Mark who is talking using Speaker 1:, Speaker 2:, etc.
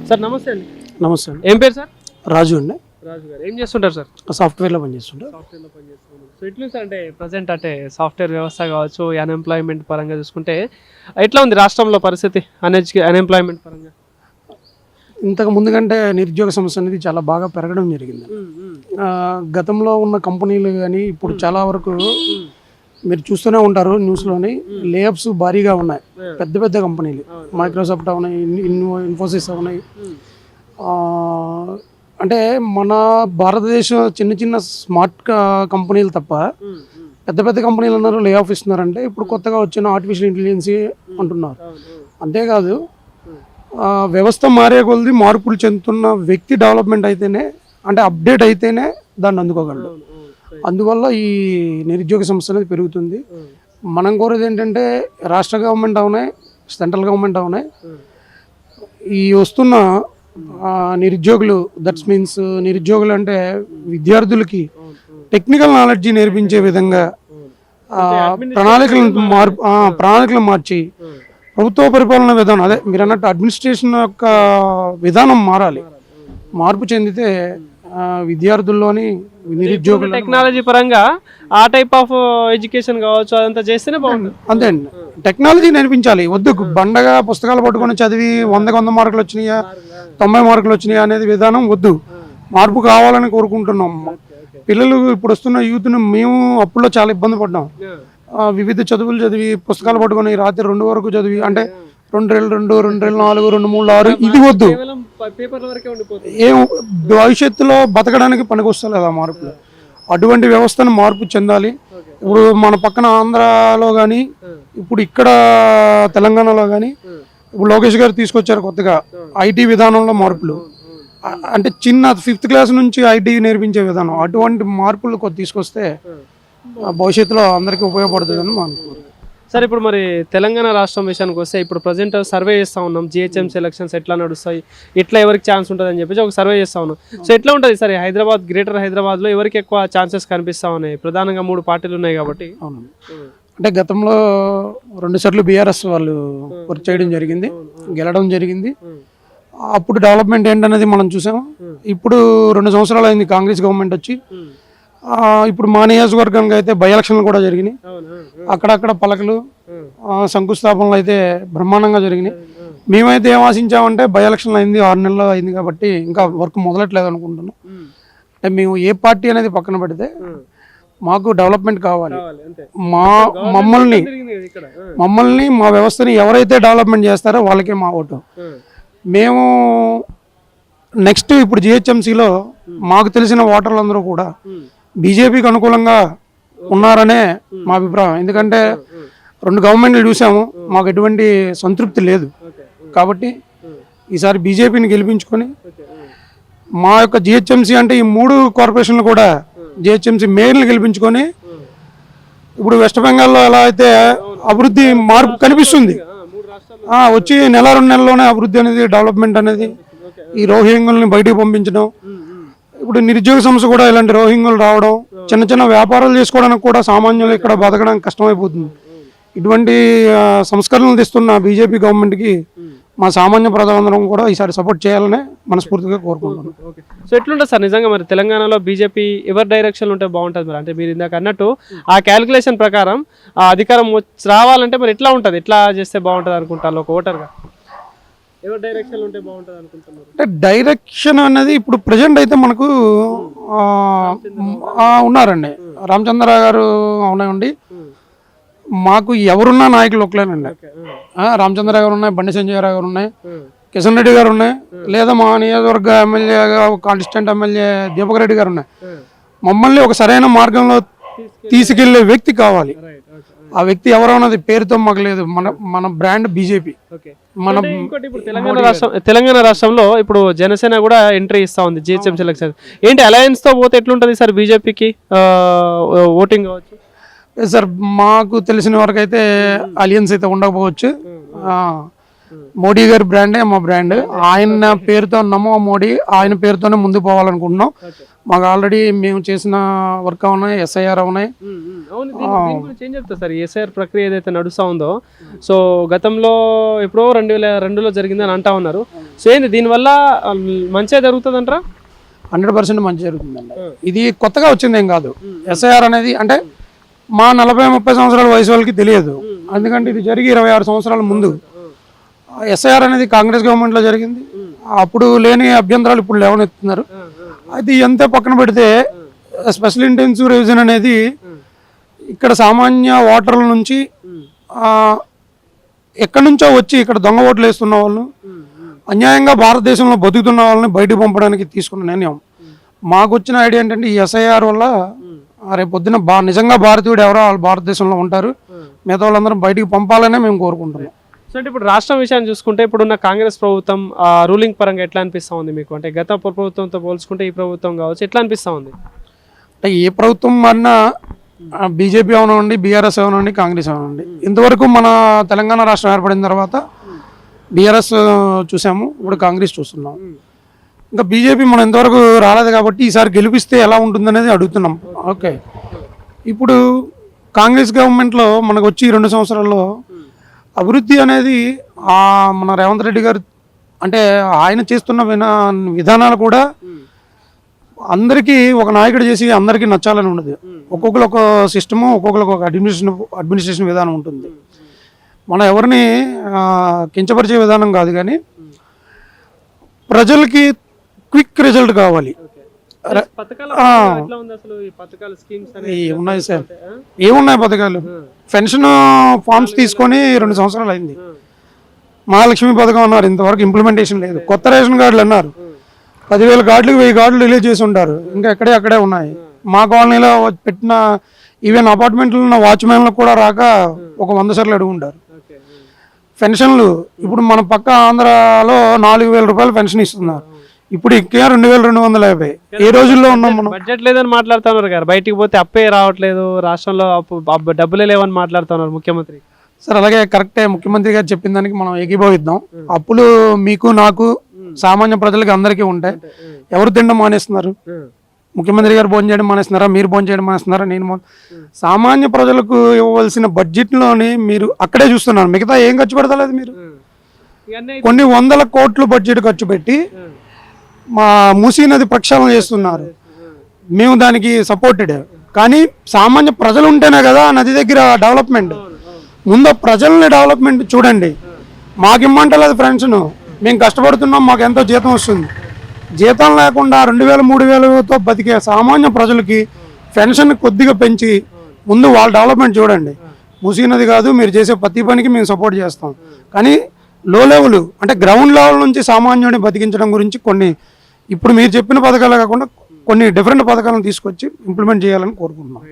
Speaker 1: Sir నమస్తే అండి.
Speaker 2: నమస్తే అండి.
Speaker 1: ఏం పేరు సార్?
Speaker 2: రాజు అండి.
Speaker 1: రాజు గారు ఏం చేస్తుంటారు సార్?
Speaker 2: సాఫ్ట్వేర్లో పనిచేస్తుంటారు.
Speaker 1: సాఫ్ట్వేర్లో పనిచేస్తున్నారు. సో ఎట్లా సార్ అంటే ప్రజెంట్ అంటే సాఫ్ట్వేర్ వ్యవస్థ కావచ్చు, అన్ఎంప్లాయ్మెంట్ పరంగా చూసుకుంటే ఎట్లా ఉంది రాష్ట్రంలో పరిస్థితి అన్ఎంప్లాయ్మెంట్ పరంగా?
Speaker 2: ఇంతకు ముందు కంటే నిరుద్యోగ సమస్య అనేది చాలా బాగా పెరగడం జరిగింది. గతంలో ఉన్న కంపెనీలు కానీ ఇప్పుడు చాలా వరకు మీరు చూస్తూనే ఉంటారు న్యూస్లోని లేఅప్స్ భారీగా ఉన్నాయి. పెద్ద పెద్ద కంపెనీలు మైక్రోసాఫ్ట్ అవునాయి, ఇన్ఫోసిస్ అవునాయి. అంటే మన భారతదేశం చిన్న చిన్న స్మార్ట్ కంపెనీలు తప్ప పెద్ద పెద్ద కంపెనీలు అన్నారు లే ఆఫ్ ఇస్తున్నారంటే ఇప్పుడు కొత్తగా వచ్చిన ఆర్టిఫిషియల్ ఇంటెలిజెన్సీ అంటున్నారు. అంతేకాదు వ్యవస్థ మారే కొలది మార్పులు చెందుతున్న వ్యక్తి డెవలప్మెంట్ అయితేనే అంటే అప్డేట్ అయితేనే దాన్ని అందుకోగలడు. అందువల్ల ఈ నిరుద్యోగ సమస్య అనేది పెరుగుతుంది. మనం కోరేది ఏంటంటే రాష్ట్ర గవర్నమెంట్ అవునాయి, సెంట్రల్ గవర్నమెంట్ అవునాయి, ఈ వస్తున్న నిరుద్యోగులు దట్స్ మీన్స్ నిరుద్యోగులు అంటే విద్యార్థులకి టెక్నికల్ నాలెడ్జి నేర్పించే విధంగా ప్రణాళికలు మార్చి ప్రభుత్వ పరిపాలన విధానం అదే మీరు అన్నట్టు అడ్మినిస్ట్రేషన్ యొక్క విధానం మారాలి. మార్పు చెందితే విద్యార్థుల్లోని నిరుద్యోగులు
Speaker 1: టెక్నాలజీ పరంగా ఆ టైప్ ఆఫ్ ఎడ్యుకేషన్ కావచ్చు అదంతా చేస్తేనే బాగుంటుంది.
Speaker 2: అంతే అండి, టెక్నాలజీ నేర్పించాలి. వద్దు బండగా పుస్తకాలు పట్టుకొని చదివి 100 మార్కులు వచ్చినాయా 90 మార్కులు వచ్చినాయా అనేది విధానం వద్దు. మార్పు కావాలని కోరుకుంటున్నాం. పిల్లలు ఇప్పుడు వస్తున్న యూత్ను మేము అప్పుల్లో చాలా ఇబ్బంది పడ్డాం. వివిధ చదువులు చదివి పుస్తకాలు పట్టుకొని రాత్రి 2 వరకు చదివి అంటే 2 4 2 3 6 ఇది వద్దు. ఏం భవిష్యత్తులో బతకడానికి పనికొస్తలేదు ఆ మార్పులు. అటువంటి వ్యవస్థను మార్పు చెందాలి. ఇప్పుడు మన పక్కన ఆంధ్రాలో కానీ ఇప్పుడు ఇక్కడ తెలంగాణలో కానీ ఇప్పుడు లోకేష్ గారు తీసుకొచ్చారు కొత్తగా ఐటీ విధానంలో మార్పులు. అంటే చిన్న 5th క్లాస్ నుంచి ఐటీ నేర్పించే విధానం. అటువంటి మార్పులు తీసుకొస్తే భవిష్యత్తులో అందరికీ ఉపయోగపడుతుందని మా అనుకుంటున్నాం.
Speaker 1: సార్ ఇప్పుడు మరి తెలంగాణ రాష్ట్రం విషయానికి వస్తే ఇప్పుడు ప్రజెంట్ సర్వే చేస్తూ ఉన్నాం. జిహెచ్ఎంసీ ఎలక్షన్స్ ఎట్లా నడుస్తాయి, ఎట్లా ఎవరికి ఛాన్స్ ఉంటుంది అని చెప్పేసి ఒక సర్వే చేస్తూ ఉన్నాం. సో ఎట్లా ఉంటుంది సార్ గ్రేటర్ హైదరాబాద్లో ఎవరికి ఎక్కువ ఛాన్సెస్ కనిపిస్తూ ఉన్నాయి? ప్రధానంగా 3 పార్టీలు ఉన్నాయి కాబట్టి.
Speaker 2: అవును, అంటే గతంలో 2 సార్లు బీఆర్ఎస్ వాళ్ళు వర్క్ చేయడం జరిగింది, గెలడం జరిగింది. అప్పుడు డెవలప్మెంట్ ఏంటనేది మనం చూసాము. ఇప్పుడు 2 సంవత్సరాలు అయింది కాంగ్రెస్ గవర్నమెంట్ వచ్చి. ఇప్పుడు మా నియోజకవర్గానికి అయితే బై ఎలక్షన్లు కూడా జరిగినాయి. అక్కడక్కడ పలకలు శంకుస్థాపనలు అయితే బ్రహ్మాండంగా జరిగినాయి. మేమైతే ఏం ఆశించామంటే బై ఎలక్షన్లు అయింది 6 నెలలు అయింది కాబట్టి ఇంకా వర్క్ మొదలట్లేదు అనుకుంటున్నాం. అంటే మేము ఏ పార్టీ అనేది పక్కన పెడితే మాకు డెవలప్మెంట్ కావాలి. మమ్మల్ని మా వ్యవస్థని ఎవరైతే డెవలప్మెంట్ చేస్తారో వాళ్ళకే మా ఓటు. మేము నెక్స్ట్ ఇప్పుడు జిహెచ్ఎంసీలో మాకు తెలిసిన ఓటర్లందరూ కూడా బీజేపీకి అనుకూలంగా ఉన్నారనే మా అభిప్రాయం. ఎందుకంటే 2 గవర్నమెంట్లు చూసాము, మాకు ఎటువంటి సంతృప్తి లేదు. కాబట్టి ఈసారి బీజేపీని గెలిపించుకొని మా యొక్క జిహెచ్ఎంసీ అంటే ఈ 3 కార్పొరేషన్లు కూడా జిహెచ్ఎంసీ మేయర్లు గెలిపించుకొని ఇప్పుడు వెస్ట్ బెంగాల్లో ఎలా అయితే అభివృద్ధి మార్పు కనిపిస్తుంది, వచ్చి 1-2 నెలల్లోనే అభివృద్ధి అనేది డెవలప్మెంట్ అనేది ఈ రోహింగ్యుల్ని బయటికి పంపించడం. ఇప్పుడు నిరుద్యోగ సమస్య కూడా ఇలాంటి రోహింగ్యులు రావడం, చిన్న చిన్న వ్యాపారాలు చేసుకోవడానికి కూడా సామాన్యులు ఇక్కడ బతకడానికి కష్టమైపోతుంది. ఇటువంటి సంస్కరణలు తెస్తున్న బీజేపీ గవర్నమెంట్కి మా సామాన్య ప్రజలందరం కూడా ఈసారి సపోర్ట్ చేయాలని మనస్ఫూర్తిగా కోరుకుంటున్నాం.
Speaker 1: సో ఎట్లుంటుంది సార్ నిజంగా మరి తెలంగాణలో బీజేపీ ఎవరి డైరెక్షన్ ఉంటే బాగుంటుంది మరి? అంటే మీరు ఇందాక అన్నట్టు ఆ క్యాలిక్యులేషన్ ప్రకారం ఆ అధికారం రావాలంటే మరి ఎట్లా ఉంటుంది, ఎట్లా చేస్తే బాగుంటుంది అనుకుంటారు ఒక ఓటర్గా? ఎవరి డైరెక్షన్ ఉంటే బాగుంటుంది అనుకుంటున్నారు?
Speaker 2: అంటే డైరెక్షన్ అనేది ఇప్పుడు ప్రజెంట్ అయితే మనకు ఉన్నారండి. రామచంద్రరావు గారు అవునండి. మాకు ఎవరున్నా నాయకులు ఒకలేనండి. రామచంద్రరావు గారు ఉన్నాయి, బండి సంజయ్ రావు గారు ఉన్నాయి, కిషన్ రెడ్డి గారు ఉన్నాయి, లేదా మా నియోజకవర్గ ఎమ్మెల్యేగా కాంటెస్టెంట్ ఎమ్మెల్యే దీపక్ రెడ్డి గారు ఉన్నాయి. మమ్మల్ని ఒక సరైన మార్గంలో తీసుకెళ్లే వ్యక్తి కావాలి. ఆ వ్యక్తి ఎవరన్నది పేరుతో మాకు లేదు. మన బ్రాండ్ బీజేపీ.
Speaker 1: తెలంగాణ రాష్ట్రంలో ఇప్పుడు జనసేన కూడా ఎంట్రీ ఇస్తా ఉంది జిహెచ్ఎంసీ ఎలక్షన్. ఏంటి అలయన్స్ తో పోతే ఎట్లుంటది సార్ బీజేపీకి ఓటింగ్ కావచ్చు?
Speaker 2: సార్ మాకు తెలిసిన వరకు అయితే అలియన్స్ అయితే ఉండకపోవచ్చు. మోడీ గారి బ్రాండే మా బ్రాండ్. ఆయన పేరుతో నమో మోడీ, ఆయన పేరుతోనే ముందుకు పోవాలనుకుంటున్నాం. మాకు ఆల్రెడీ మేము చేసిన వర్క్ ఉన్నాయి, ఎస్ఐఆర్ ఉన్నాయి.
Speaker 1: సార్ ఎస్ఐఆర్ ప్రక్రియ ఏదైతే నడుస్తూ ఉందో, సో గతంలో ఎప్పుడో 2002లో జరిగిందని అంటా ఉన్నారు. సో ఏంది దీనివల్ల మంచిగా జరుగుతుంది అంటారా?
Speaker 2: 100% మంచి జరుగుతుందండి. ఇది కొత్తగా వచ్చింది ఏం కాదు. ఎస్ఐఆర్ అనేది అంటే మా 40-30 సంవత్సరాల వయసు వాళ్ళకి తెలియదు, ఎందుకంటే ఇది జరిగి 26 సంవత్సరాల ముందు. ఎస్ఐఆర్ అనేది కాంగ్రెస్ గవర్నమెంట్లో జరిగింది. అప్పుడు లేని అభ్యంతరాలు ఇప్పుడు లేవనెత్తున్నారు. అది ఎంత పక్కన పెడితే స్పెషల్ ఇంటెన్సివ్ రివిజన్ అనేది ఇక్కడ సామాన్య ఓటర్ల నుంచి ఎక్కడి నుంచో వచ్చి ఇక్కడ దొంగ ఓట్లు వేస్తున్న వాళ్ళు, అన్యాయంగా భారతదేశంలో బతుకుతున్న వాళ్ళని బయటకు పంపడానికి తీసుకున్న నిర్ణయం. మాకు వచ్చిన ఐడియా ఏంటంటే ఈ ఎస్ఐఆర్ వల్ల రేపు పొద్దున నిజంగా భారతీయుడు ఎవరో వాళ్ళు భారతదేశంలో ఉంటారు, మిగతా వాళ్ళందరం బయటికి పంపాలనే మేము కోరుకుంటున్నాం.
Speaker 1: సో అంటే ఇప్పుడు రాష్ట్రం విషయాన్ని చూసుకుంటే ఇప్పుడున్న కాంగ్రెస్ ప్రభుత్వం రూలింగ్ పరంగా ఎట్లా అనిపిస్తూ ఉంది మీకు? అంటే గత ప్రభుత్వంతో పోల్చుకుంటే ఈ ప్రభుత్వం కావచ్చు ఎట్లా అనిపిస్తూ ఉంది?
Speaker 2: అంటే ఏ ప్రభుత్వం అన్నా బీజేపీ అవనండి, బీఆర్ఎస్ అవనండి, కాంగ్రెస్ అవనండి, ఇంతవరకు మన తెలంగాణ రాష్ట్రం ఏర్పడిన తర్వాత బీఆర్ఎస్ చూసాము, ఇప్పుడు కాంగ్రెస్ చూస్తున్నాం. ఇంకా బీజేపీ మనం ఇంతవరకు రాలేదు కాబట్టి ఈసారి గెలిపిస్తే ఎలా ఉంటుందనేది అడుగుతున్నాం. ఓకే, ఇప్పుడు కాంగ్రెస్ గవర్నమెంట్లో మనకు వచ్చి 2 సంవత్సరాల్లో అభివృద్ధి అనేది మన రేవంత్ రెడ్డి గారు అంటే ఆయన చేస్తున్న విధానాలు కూడా అందరికీ ఒక నాయకుడు చేసి అందరికీ నచ్చాలని ఉండదు. ఒక్కొక్కరు ఒక సిస్టము, ఒక్కొక్కరికి ఒక అడ్మినిస్ట్రేషన్ విధానం ఉంటుంది. మనం ఎవరిని కించపరిచే విధానం కాదు, కానీ ప్రజలకి క్విక్ రిజల్ట్ కావాలి. ఏమున్నాయి సార్, ఏమున్నాయి పథకాలు? పెన్షన్ ఫార్మ్స్ తీసుకొని 2 సంవత్సరాలు అయింది. మహాలక్ష్మి పథకం అన్నారు, ఇంతవరకు ఇంప్లిమెంటేషన్ లేదు. కొత్త రేషన్ కార్డులు అన్నారు, 10,000 కార్డులకు 1000 కార్డులు రిలీజ్ చేసి ఉంటారు, ఇంకా అక్కడే ఉన్నాయి. మా కాలనీలో పెట్టిన ఈవెన్ అపార్ట్మెంట్లో ఉన్న వాచ్మెన్లకు కూడా రాక ఒక 100 సార్లు అడుగుంటారు. పెన్షన్లు ఇప్పుడు మన పక్క ఆంధ్రాలో 4,000 రూపాయలు పెన్షన్ ఇస్తున్నారు, ఇప్పుడు ఇంకా 2,250. ఏ రోజుల్లో ఉన్నాం మనం?
Speaker 1: బడ్జెట్ లేదని మాట్లాడుతున్నారు కదా, బయటికి పోతే అప్పే రావట్లేదు, రాష్ట్రంలో డబ్బులే లేవని మాట్లాడుతున్నారు ముఖ్యమంత్రి.
Speaker 2: సార్ అలాగే కరెక్టే, ముఖ్యమంత్రి గారు చెప్పిన దానికి మనం ఏకీభవిద్దాం. అప్పులు మీకు నాకు సామాన్య ప్రజలకి అందరికీ ఉంటాయి. ఎవరు తినడం మానేస్తున్నారు? ముఖ్యమంత్రి గారు భోజనం చేయడం మానేస్తున్నారా? మీరు భోజనం చేయడం మానేస్తున్నారా? నేను సామాన్య ప్రజలకు ఇవ్వవలసిన బడ్జెట్లోని మీరు అక్కడే చూస్తున్నారు, మిగతా ఏం ఖర్చు పెడతలేదు. మీరు కొన్ని 100 కోట్లు బడ్జెట్ ఖర్చు పెట్టి మా మూసీ నది ప్రక్షాళన చేస్తున్నారు, మేము దానికి సపోర్టెడ్. కానీ సామాన్య ప్రజలు ఉంటేనే కదా నది దగ్గర డెవలప్మెంట్. ముందు ప్రజల్ని డెవలప్మెంట్ చూడండి. మాకు ఇమ్మంటలేదు పెన్షన్, మేము కష్టపడుతున్నాం, మాకు ఎంతో జీతం వస్తుంది. జీతం లేకుండా 2,000-3,000తో బతికే సామాన్య ప్రజలకి పెన్షన్ కొద్దిగా పెంచి ముందు వాళ్ళ డెవలప్మెంట్ చూడండి. మూసీ నది కాదు, మీరు చేసే ప్రతి పనికి మేము సపోర్ట్ చేస్తాం. కానీ లో లెవెల్ అంటే గ్రౌండ్ లెవెల్ నుంచి సామాన్యుడిని బతికించడం గురించి కొన్ని ఇప్పుడు మీరు చెప్పిన పథకాలు కాకుండా కొన్ని డిఫరెంట్ పథకాలను తీసుకొచ్చి ఇంప్లిమెంట్ చేయాలని కోరుకుంటున్నాం.